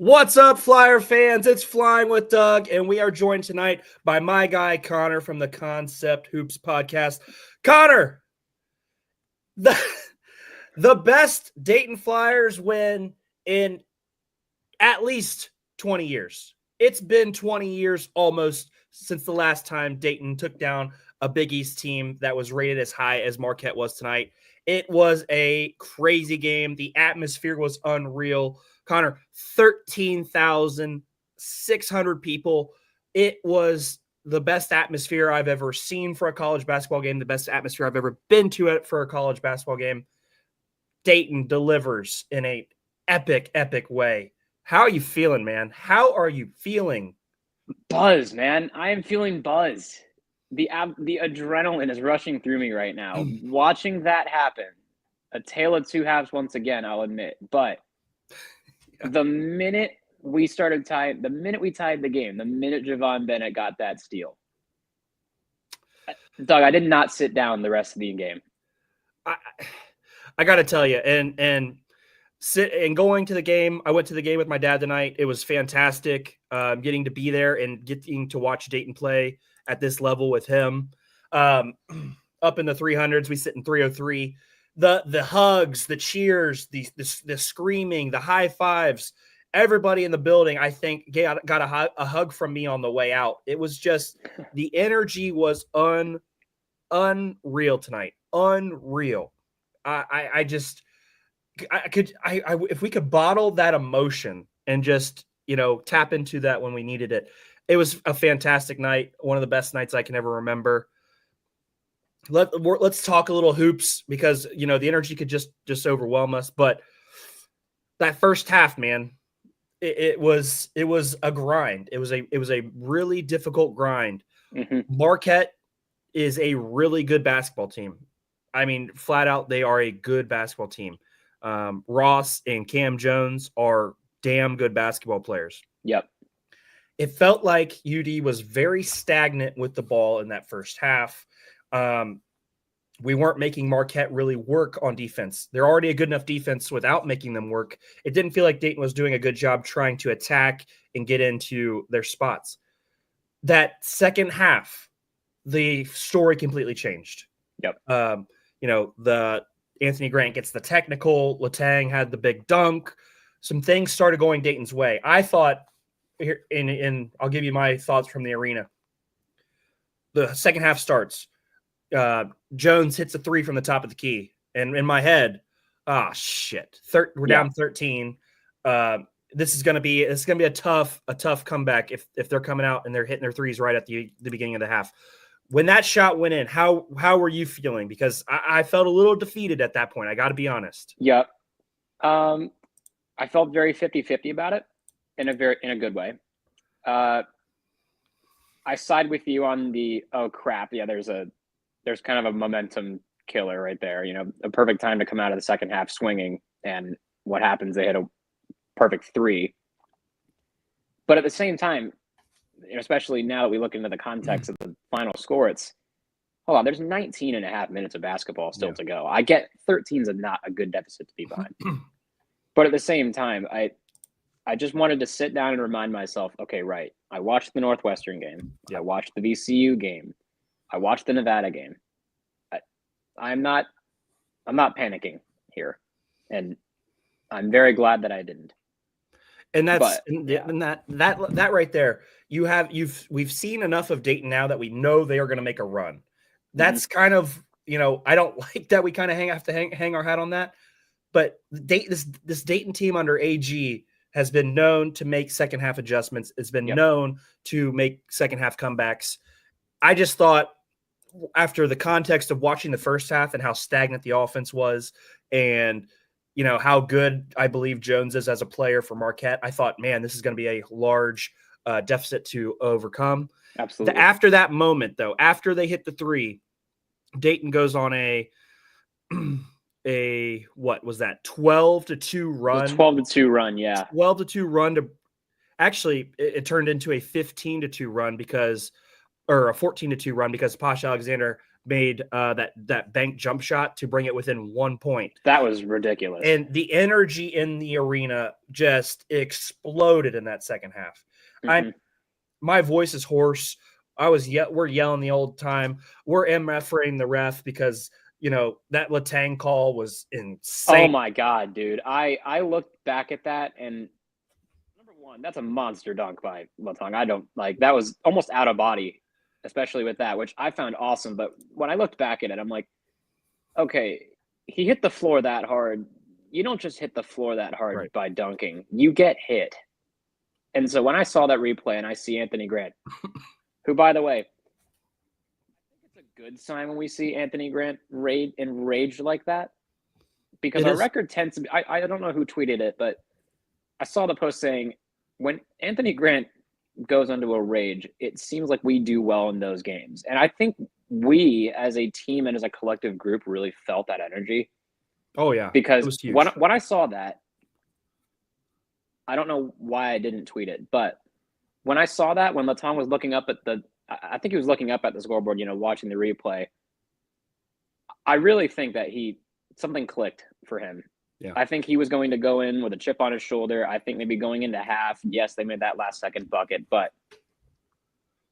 What's up, Flyer fans? It's Flying with Doug, and we are joined tonight by my guy, Connor, from the Concept Hoops podcast. Connor, the best Dayton Flyers win in at least 20 years. It's been 20 years almost since the last time Dayton took down a Big East team that was rated as high as Marquette was tonight. It was a crazy game. The atmosphere was unreal. Connor, 13,600 people. It was the best atmosphere I've ever seen for a college basketball game, the best atmosphere I've ever been to it for a college basketball game. Dayton delivers in a epic way. How are you feeling, man? How are you feeling? Buzz, man. I am feeling buzz. The adrenaline is rushing through me right now. Watching that happen, a tale of two halves once again, I'll admit. But the minute we tied the game, the minute Javon Bennett got that steal, Doug, I did not sit down the rest of the game. I got to tell you, and going to the game, I went to the game with my dad tonight. It was fantastic, getting to be there and getting to watch Dayton play at this level with him. Up in the 300s, we sit in 303. The hugs, the cheers, the screaming, the high fives, everybody in the building, I think, got a hug from me on the way out. It was just, the energy was unreal tonight. Unreal. If we could bottle that emotion and just, tap into that when we needed it. It was a fantastic night. One of the best nights I can ever remember. Let's talk a little hoops because, the energy could just overwhelm us. But that first half, man, it was a grind. It was a really difficult grind. Mm-hmm. Marquette is a really good basketball team. I mean, flat out, they are a good basketball team. Ross and Cam Jones are damn good basketball players. Yep. It felt like UD was very stagnant with the ball in that first half. We weren't making Marquette really work on defense. They're already a good enough defense without making them work. It didn't feel like Dayton was doing a good job trying to attack and get into their spots. That second half, the story completely changed. Yep. The Anthony Grant gets the technical. Letang had the big dunk. Some things started going Dayton's way. I thought, and I'll give you my thoughts from the arena. The second half starts. Jones hits a three from the top of the key. And in my head, shit. We're down 13. This is gonna be a tough comeback if they're coming out and they're hitting their threes right at the beginning of the half. When that shot went in, how were you feeling? Because I felt a little defeated at that point. I got to be honest. Yep. I felt very 50-50 about it in a good way. I side with you on the, oh crap. Yeah, there's kind of a momentum killer right there. A perfect time to come out of the second half swinging. And what happens? They hit a perfect three. But at the same time, especially now that we look into the context of the final score, it's, hold on, there's 19 and a half minutes of basketball still to go. I get 13's not a good deficit to be behind. But at the same time, I just wanted to sit down and remind myself, okay, right, I watched the Northwestern game. I watched the VCU game. I watched the Nevada game. I'm not panicking here. And I'm very glad that I didn't. And that right there, we've seen enough of Dayton now that we know they are going to make a run. That's kind of, I don't like that we kind of have to hang our hat on that. But this Dayton team under AG has been known to make second half adjustments. It's been known to make second half comebacks. I just thought, after the context of watching the first half and how stagnant the offense was, and how good I believe Jones is as a player for Marquette, I thought, man, this is going to be a large deficit to overcome. Absolutely. After that moment, though, after they hit the three, Dayton goes on a what was that, 12-2 run? 12-2 run, yeah. 12-2 run to actually it turned into a 15-2 run or a 14-2 run because Posh Alexander made that bank jump shot to bring it within 1 point. That was ridiculous. And the energy in the arena just exploded in that second half. My voice is hoarse. We're yelling the old time. We're MFing the ref because that Letang call was insane. Oh my God, dude. I looked back at that, and number one, that's a monster dunk by Letang. That was almost out of body, especially with that, which I found awesome. But when I looked back at it, I'm like, okay, he hit the floor that hard. You don't just hit the floor that hard by dunking. You get hit. And so when I saw that replay and I see Anthony Grant, who, by the way, I think it's a good sign when we see Anthony Grant enraged like that, because our record tends to be, I don't know who tweeted it, but I saw the post saying when Anthony Grant goes into a rage, it seems like we do well in those games. And I think we as a team and as a collective group really felt that energy. Oh yeah. Because when I saw that, I don't know why I didn't tweet it, but when I saw that, when Letang was looking up at I think he was looking up at the scoreboard, watching the replay, I really think that something clicked for him. Yeah. I think he was going to go in with a chip on his shoulder. I think maybe going into half, yes, they made that last second bucket, but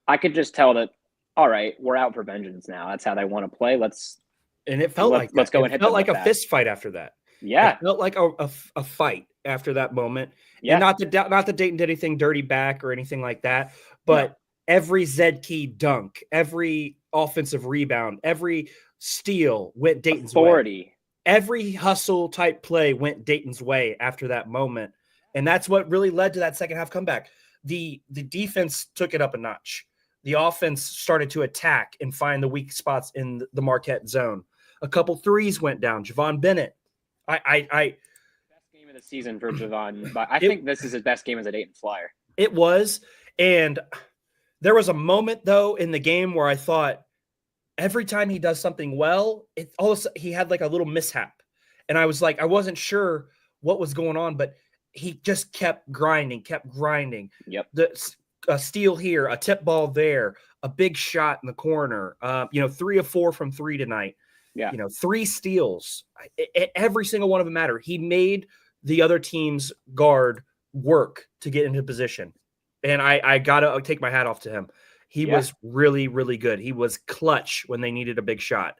I could just tell that, all right, we're out for vengeance now. That's how they want to play. And it felt like let's go and hit them. It felt like a fist fight after that. Yeah. It felt like a fight after that moment. Yeah. And not that Dayton did anything dirty back or anything like that, but every Zed-Key dunk, every offensive rebound, every steal went Dayton's way. Every hustle type play went Dayton's way after that moment. And that's what really led to that second half comeback. The defense took it up a notch. The offense started to attack and find the weak spots in the Marquette zone. A couple threes went down. Javon Bennett. Best game of the season for Javon, but I think this is his best game as a Dayton Flyer. It was. And there was a moment, though, in the game where I thought every time he does something well, all of a sudden he had like a little mishap. And I was like, I wasn't sure what was going on, but he just kept grinding. Yep. A steal here, a tip ball there, a big shot in the corner, 3 of 4 from 3 tonight. Yeah. 3 steals. Every single one of them mattered. He made the other team's guard work to get into position. And I got to take my hat off to him. He was really, really good. He was clutch when they needed a big shot.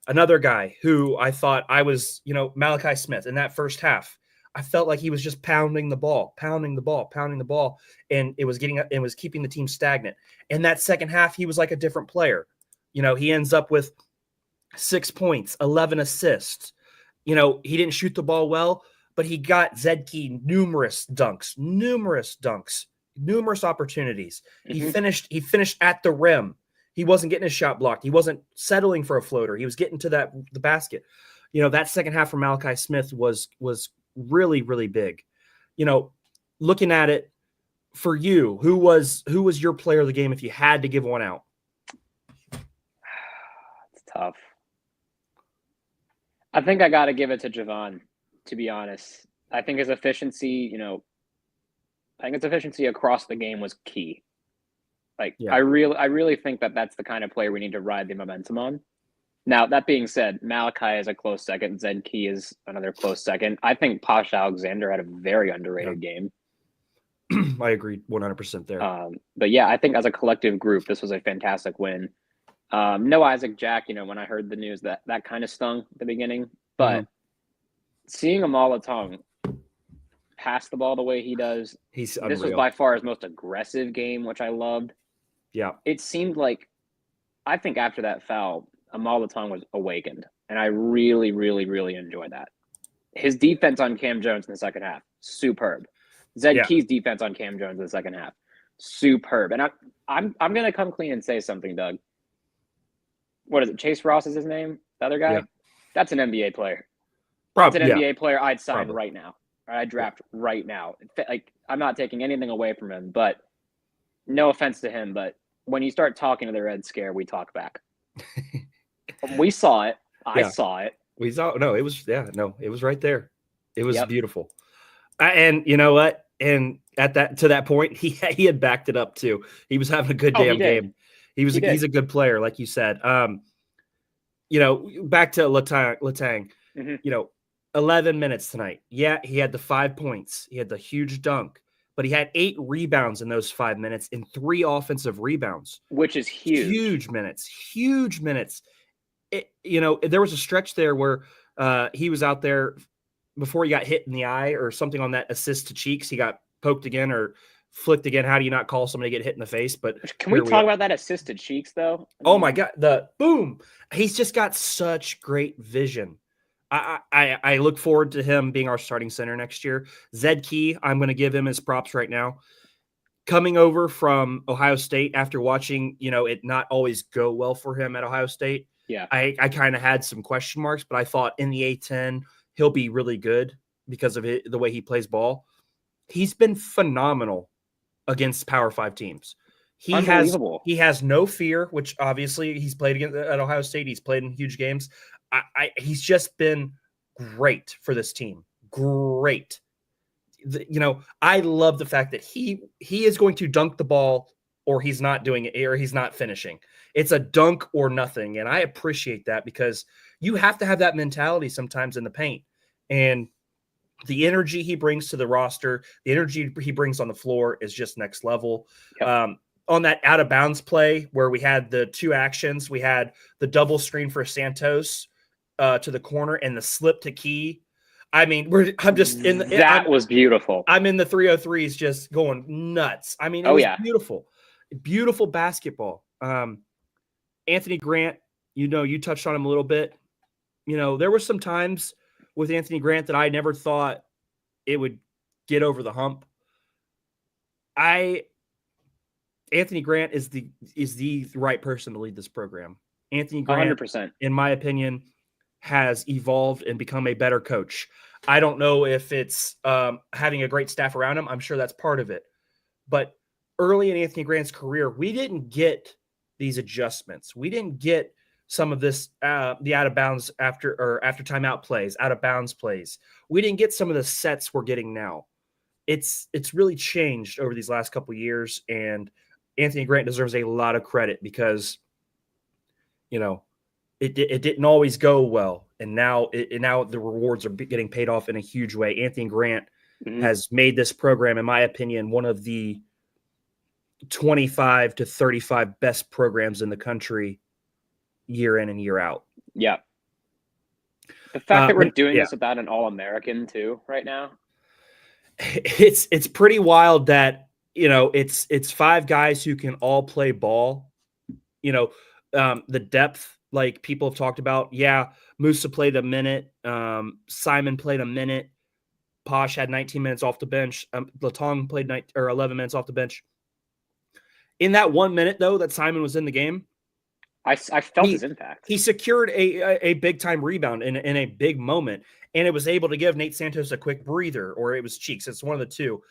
Another guy who I thought Malachi Smith in that first half, I felt like he was just pounding the ball, and it was keeping the team stagnant. In that second half, he was like a different player. He ends up with 6 points, 11 assists. He didn't shoot the ball well, but he got Zed-Key numerous opportunities. Mm-hmm. He finished at the rim. He wasn't getting his shot blocked. He wasn't settling for a floater. He was getting to the basket. That second half for Malachi Smith was really, really big. Looking at it for you, who was your player of the game if you had to give one out? It's tough. I think I got to give it to Javon, to be honest. I think his efficiency, across the game was key. I really think that that's the kind of player we need to ride the momentum on. Now, that being said, Malachi is a close second. Zed-Key is another close second. I think Posh Alexander had a very underrated game. I agree 100% there. But yeah, I think as a collective group, this was a fantastic win. No Isaac Jack, when I heard the news, that kind of stung at the beginning. But seeing Amal Letang pass the ball the way he does, this was by far his most aggressive game, which I loved. Yeah. It seemed like, I think after that foul, Amal Letang was awakened. And I really, really, really enjoyed that. His defense on Cam Jones in the second half, superb. Zed-Key's defense on Cam Jones in the second half, superb. And I'm going to come clean and say something, Doug. What is it? Chase Ross is his name? The other guy? Yeah. That's an NBA player. That's an NBA player I'd sign right now. Or I'd draft right now. I'm not taking anything away from him, but no offense to him, but when you start talking to the Red Scare, we talk back. We saw it. I saw it. We saw it. No, it was it was right there. It was beautiful. And you know what? And to that point, he had backed it up too. He was having a good damn game. He's a good player, like you said. Back to Letang. 11 minutes tonight. Yeah, he had the 5 points. He had the huge dunk, but he had 8 rebounds in those 5 minutes and 3 offensive rebounds, which is huge. Huge minutes. There was a stretch there where he was out there before he got hit in the eye or something on that assist to Cheeks. He got poked again or flicked again. How do you not call somebody get hit in the face? But can we talk about that assist to Cheeks though? Oh my God, the boom! He's just got such great vision. I look forward to him being our starting center next year. Zed Key, I'm going to give him his props right now. Coming over from Ohio State after watching, it not always go well for him at Ohio State. Yeah, I kind of had some question marks, but I thought in the A-10 he'll be really good because of the way he plays ball. He's been phenomenal against Power 5 teams. He has no fear, which obviously he's played against at Ohio State. He's played in huge games. He's just been great for this team. Great. I love the fact that he is going to dunk the ball or he's not doing it or he's not finishing. It's a dunk or nothing. And I appreciate that because you have to have that mentality sometimes in the paint. And the energy he brings to the roster, the energy he brings on the floor is just next level. Yep. On that out of bounds play where we had the 2 actions, we had the double screen for Santos to the corner and the slip to Key. I mean, I'm just in that was beautiful. I'm in the 303s just going nuts. I mean, it was beautiful, beautiful basketball. Anthony Grant, you touched on him a little bit. There were some times with Anthony Grant that I never thought it would get over the hump. Anthony Grant is the right person to lead this program. Anthony Grant, 100%, in my opinion, has evolved and become a better coach. I don't know if it's having a great staff around him. I'm sure that's part of it. But early in Anthony Grant's career, we didn't get these adjustments. We didn't get some of this, the out of bounds after timeout plays, out of bounds plays. We didn't get some of the sets we're getting now. It's really changed over these last couple of years, and Anthony Grant deserves a lot of credit because, it didn't always go well, and now the rewards are getting paid off in a huge way. Anthony Grant has made this program, in my opinion, one of the 25 to 35 best programs in the country year in and year out. Yeah. The fact that we're doing this without an All-American too right now. It's pretty wild that, it's 5 guys who can all play ball. The depth, like people have talked about. Yeah, Musa played a minute. Simon played a minute. Posh had 19 minutes off the bench. Latong played 11 minutes off the bench. In that 1 minute, though, that Simon was in the game, I felt his impact. He secured a big-time rebound in a big moment, and it was able to give Nate Santos a quick breather, or it was Cheeks. It's one of the two.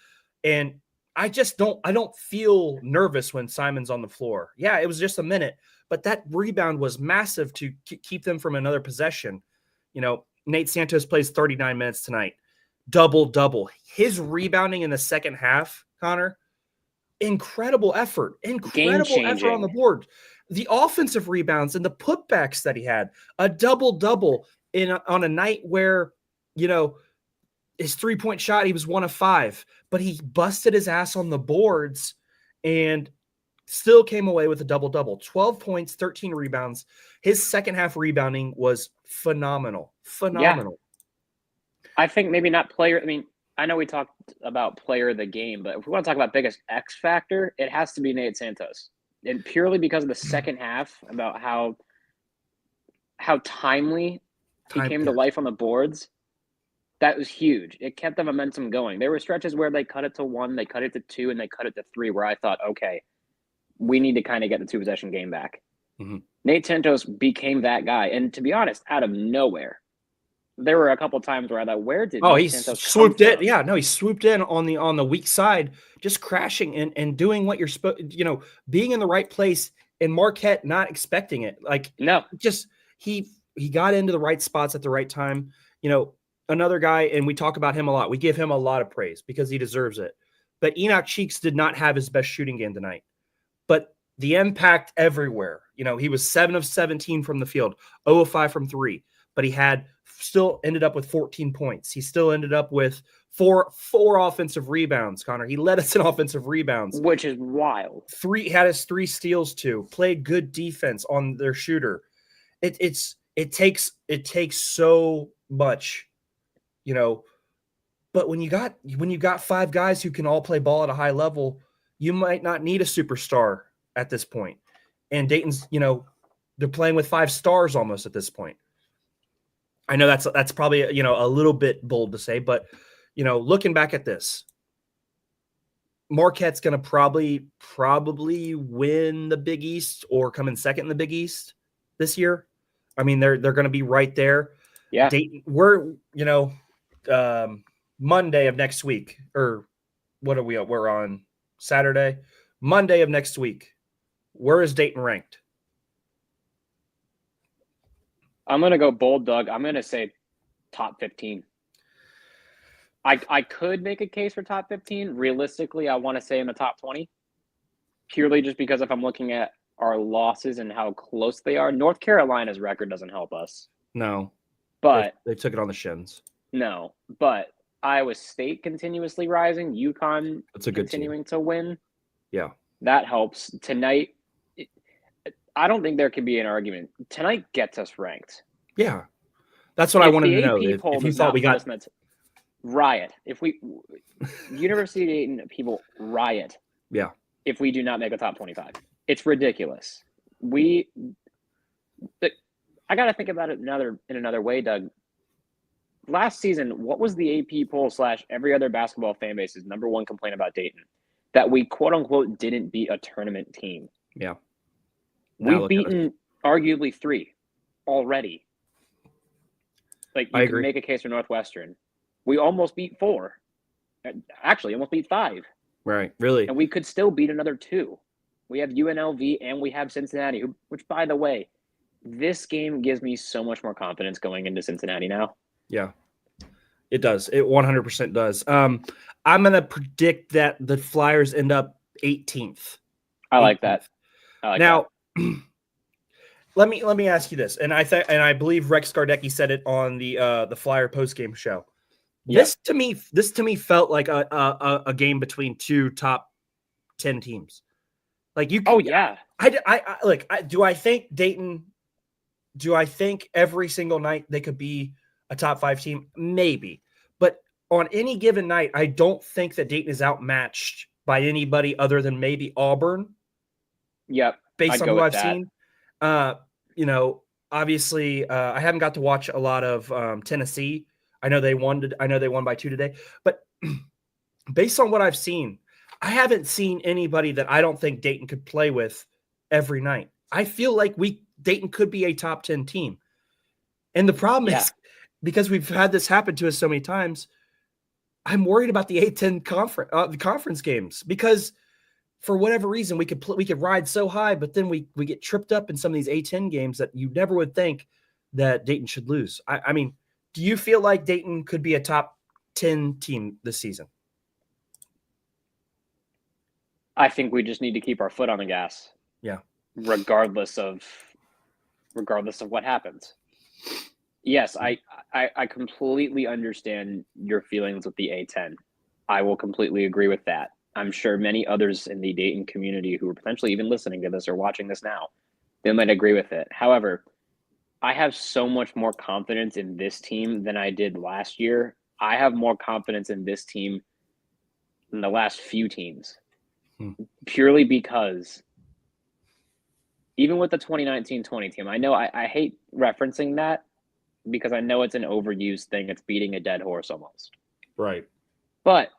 And I don't feel nervous when Simon's on the floor. Yeah, it was just a minute, but that rebound was massive to keep them from another possession. Nate Santos plays 39 minutes tonight. Double-double. His rebounding in the second half, Connor, incredible effort on the board. The offensive rebounds and the putbacks that he had, a double-double on a night where, his 3-point shot, he was 1 of 5, but he busted his ass on the boards and still came away with a double-double. 12 points, 13 rebounds. His second half rebounding was phenomenal. Phenomenal. Yeah. I think maybe not player. I mean, I know we talked about player of the game, but if we want to talk about biggest X factor, it has to be Nate Santos. And purely because of the second half, about how timely he came to life on the boards, that was huge. It kept the momentum going. There were stretches where they cut it to 1, they cut it to 2, and they cut it to 3, where I thought, okay, we need to kind of get the 2-possession game back. Mm-hmm. Nate Santos became that guy. And to be honest, out of nowhere, there were a couple times where I thought, where did Nate Santos swooped in? Yeah, no, he swooped in on the weak side, just crashing and doing what you're supposed, being in the right place, and Marquette not expecting it. Like, no, just he got into the right spots at the right time. Another guy, and we talk about him a lot. We give him a lot of praise because he deserves it. But Enoch Cheeks did not have his best shooting game tonight. But the impact everywhere. He was 7 of 17 from the field, 0 of 5 from 3, but he still ended up with 14 points. He still ended up with four offensive rebounds, Connor. He led us in offensive rebounds, which is wild. Had his 3 steals too. Played good defense on their shooter. It takes so much, but when you got 5 guys who can all play ball at a high level, you might not need a superstar at this point. And Dayton's, they're playing with 5 stars almost at this point. I know that's probably, a little bit bold to say, but, looking back at this, Marquette's going to probably win the Big East or come in second in the Big East this year. I mean, they're going to be right there. Yeah. Dayton, we're, Monday of next week, or what are we? We're on Saturday, Monday of next week. Where is Dayton ranked? I'm going to go bold, Doug. I'm going to say top 15. I could make a case for top 15. Realistically, I want to say in the top 20, purely just because if I'm looking at our losses and how close they are, North Carolina's record doesn't help us. No, but they took it on the shins. No, but Iowa State continuously rising, UConn continuing to win. Yeah, that helps. Tonight, I don't think there can be an argument. Tonight gets us ranked. Yeah, that's what I wanted to know. If you thought we got riot, University of Dayton people riot. Yeah, if we do not make a top 25, it's ridiculous. I got to think about it in another way, Doug. Last season, what was the AP poll / every other basketball fan base's number one complaint about Dayton? That we quote unquote didn't beat a tournament team. Yeah. We've beaten arguably 3 already. Like you can make a case for Northwestern. We almost beat 4. Actually, almost beat 5. Right. Really. And we could still beat another 2. We have UNLV and we have Cincinnati, which, by the way, this game gives me so much more confidence going into Cincinnati now. Yeah, it does. It 100% does. I'm going to predict that the Flyers end up 18th. I like that. Now, let me ask you this, and I believe Rex Gardecki said it on the Flyer postgame show. Yep. This to me felt like a game between 2 top 10 teams. Like you. Oh yeah. Do I think Dayton? Do I think every single night they could be a top 5 team? Maybe. But on any given night, I don't think that Dayton is outmatched by anybody other than maybe Auburn. Yep. Based on who I've seen. Obviously, I haven't got to watch a lot of Tennessee. I know they won by 2 today. But based on what I've seen, I haven't seen anybody that I don't think Dayton could play with every night. I feel like Dayton could be a top 10 team. And the problem is, because we've had this happen to us so many times, I'm worried about the A-10 conference games, because for whatever reason we could ride so high, but then we get tripped up in some of these A-10 games that you never would think that Dayton should lose. I mean, do you feel like Dayton could be a top 10 team this season? I think we just need to keep our foot on the gas. Yeah. Regardless of what happens. Yes, I completely understand your feelings with the A-10. I will completely agree with that. I'm sure many others in the Dayton community who are potentially even listening to this or watching this now, they might agree with it. However, I have so much more confidence in this team than I did last year. I have more confidence in this team than the last few teams. Purely because even with the 2019-20 team, I know I hate referencing that because I know it's an overused thing. It's beating a dead horse almost. Right. But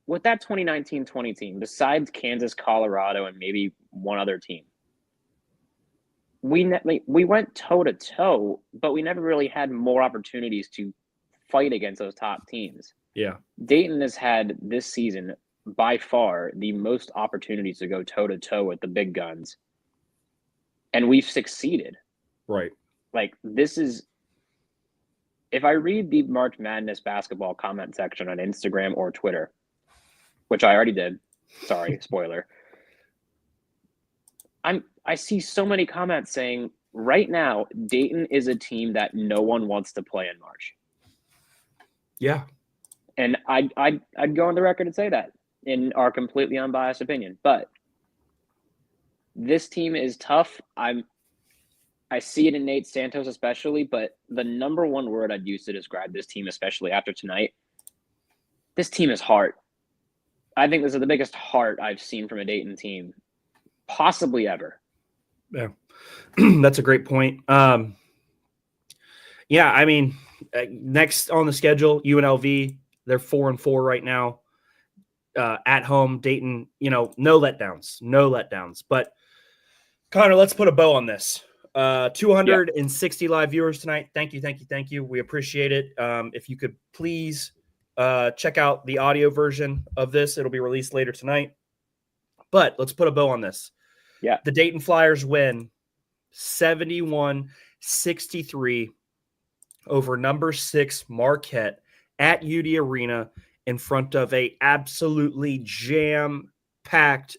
with that 2019-20 team, besides Kansas, Colorado, and maybe one other team, we went toe-to-toe, but we never really had more opportunities to fight against those top teams. Yeah. Dayton has had this season by far the most opportunities to go toe-to-toe with the big guns. And we've succeeded. Right. Like, this is... If I read the March Madness basketball comment section on Instagram or Twitter, which I already did, sorry, spoiler, I see so many comments saying right now Dayton is a team that no one wants to play in March. Yeah. And I'd go on the record and say that in our completely unbiased opinion. But this team is tough. I see it in Nate Santos especially, but the number one word I'd use to describe this team, especially after tonight, this team is heart. I think this is the biggest heart I've seen from a Dayton team, possibly ever. Yeah. That's a great point. Yeah, I mean, next on the schedule, UNLV, they're 4-4 right now. At home, Dayton, no letdowns. But Connor, let's put a bow on this. 260 live viewers tonight. Thank you. We appreciate it. If you could please check out the audio version of this, it'll be released later tonight. But let's put a bow on this. Yeah. The Dayton Flyers win 71-63 over number 6 Marquette at UD Arena in front of a absolutely jam-packed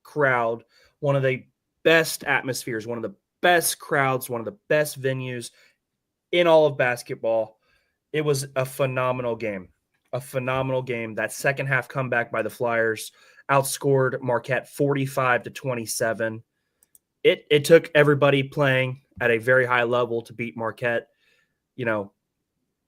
crowd, one of the best atmospheres, one of the best crowds, one of the best venues in all of basketball. It was a phenomenal game. That second half comeback by the Flyers outscored Marquette 45-27. It took everybody playing at a very high level to beat Marquette.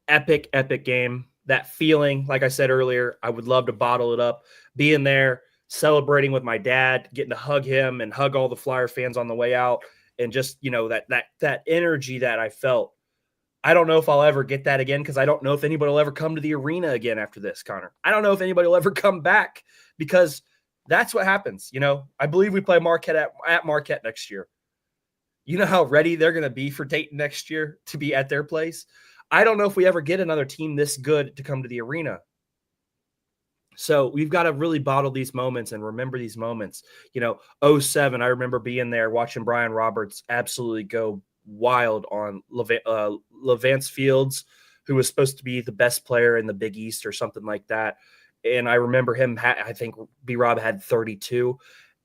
Epic game. That feeling, like I said earlier, I would love to bottle it up, being there, celebrating with my dad, getting to hug him and hug all the Flyer fans on the way out. And just, that energy that I felt. I don't know if I'll ever get that again, because I don't know if anybody will ever come to the arena again after this, Connor. I don't know if anybody will ever come back, because that's what happens. I believe we play Marquette at Marquette next year. You know how ready they're going to be for Dayton next year to be at their place? I don't know if we ever get another team this good to come to the arena. So we've got to really bottle these moments and remember these moments. 07, I remember being there watching Brian Roberts absolutely go wild on Levance Fields, who was supposed to be the best player in the Big East or something like that. And I remember him, I think B-Rob had 32.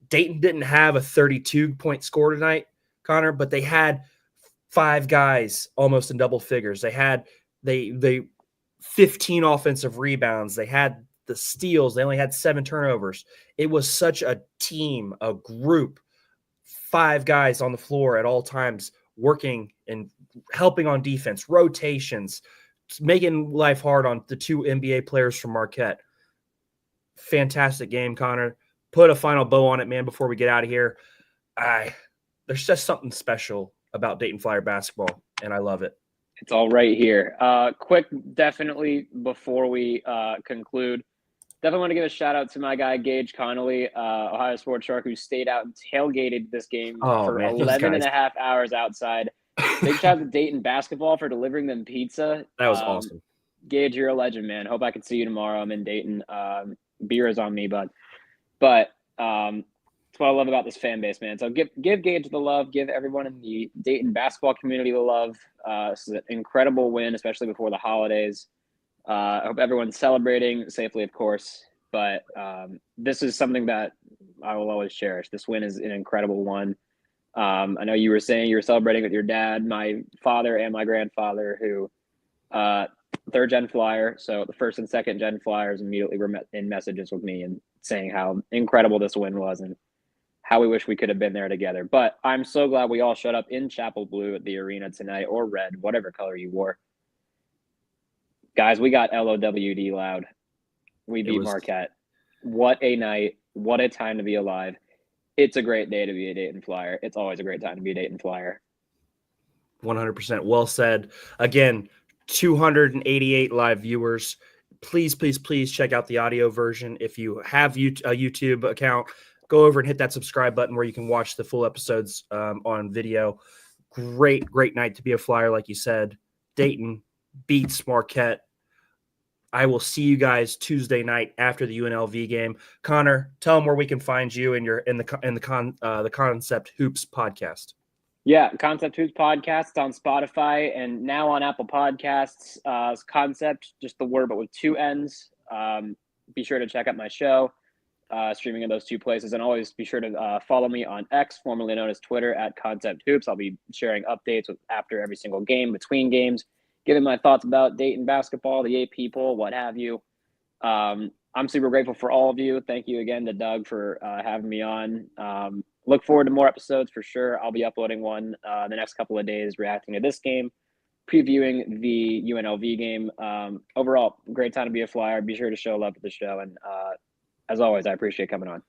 Dayton didn't have a 32-point score tonight, Connor, but they had 5 guys almost in double figures. They had 15 offensive rebounds. They had the steals. They only had 7 turnovers. It was such a team, a group, 5 guys on the floor at all times, working and helping on defense, rotations, making life hard on the 2 NBA players from Marquette. Fantastic game, Connor. Put a final bow on it, man, before we get out of here. There's just something special about Dayton Flyer basketball, and I love it. It's all right here. Quick, definitely, before we conclude, definitely want to give a shout out to my guy, Gage Connolly, Ohio Sports Shark, who stayed out and tailgated this game for 11 and a half hours outside. Big shout out to Dayton basketball for delivering them pizza. That was awesome. Gage, you're a legend, man. Hope I can see you tomorrow. I'm in Dayton. Beer is on me, bud. But that's what I love about this fan base, man. So give Gage the love. Give everyone in the Dayton basketball community the love. This is an incredible win, especially before the holidays. I hope everyone's celebrating safely, of course. But this is something that I will always cherish. This win is an incredible one. I know you were saying you were celebrating with your dad, my father, and my grandfather, who third-gen Flyer. So the first and second-gen Flyers immediately were in messages with me and saying how incredible this win was and how we wish we could have been there together. But I'm so glad we all showed up in Chapel Blue at the arena tonight, or red, whatever color you wore. Guys, we got LOWD loud. We beat Marquette. What a night. What a time to be alive. It's a great day to be a Dayton Flyer. It's always a great time to be a Dayton Flyer. 100%. Well said. Again, 288 live viewers. Please check out the audio version. If you have a YouTube account, go over and hit that subscribe button where you can watch the full episodes on video. Great night to be a Flyer, like you said. Dayton beats Marquette. I will see you guys Tuesday night after the UNLV game. Connor, tell them where we can find you in the Concept Hoops podcast. Yeah, Concept Hoops podcast on Spotify and now on Apple Podcasts. Concept, just the word, but with 2 N's. Be sure to check out my show. streaming in those two places. And always be sure to follow me on X, formerly known as Twitter, at Concept Hoops. I'll be sharing updates after every single game, between games, giving my thoughts about Dayton basketball, the AP poll, what have you. I'm super grateful for all of you. Thank you again to Doug for having me on. Look forward to more episodes for sure. I'll be uploading one the next couple of days, reacting to this game, previewing the UNLV game. Overall, great time to be a Flyer. Be sure to show love to the show. And as always, I appreciate coming on.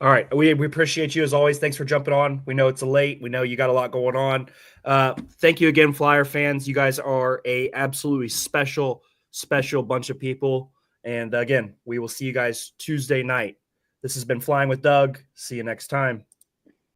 All right. We appreciate you as always. Thanks for jumping on. We know it's late. We know you got a lot going on. Thank you again, Flyer fans. You guys are a absolutely special bunch of people. And again, we will see you guys Tuesday night. This has been Flying with Doug. See you next time.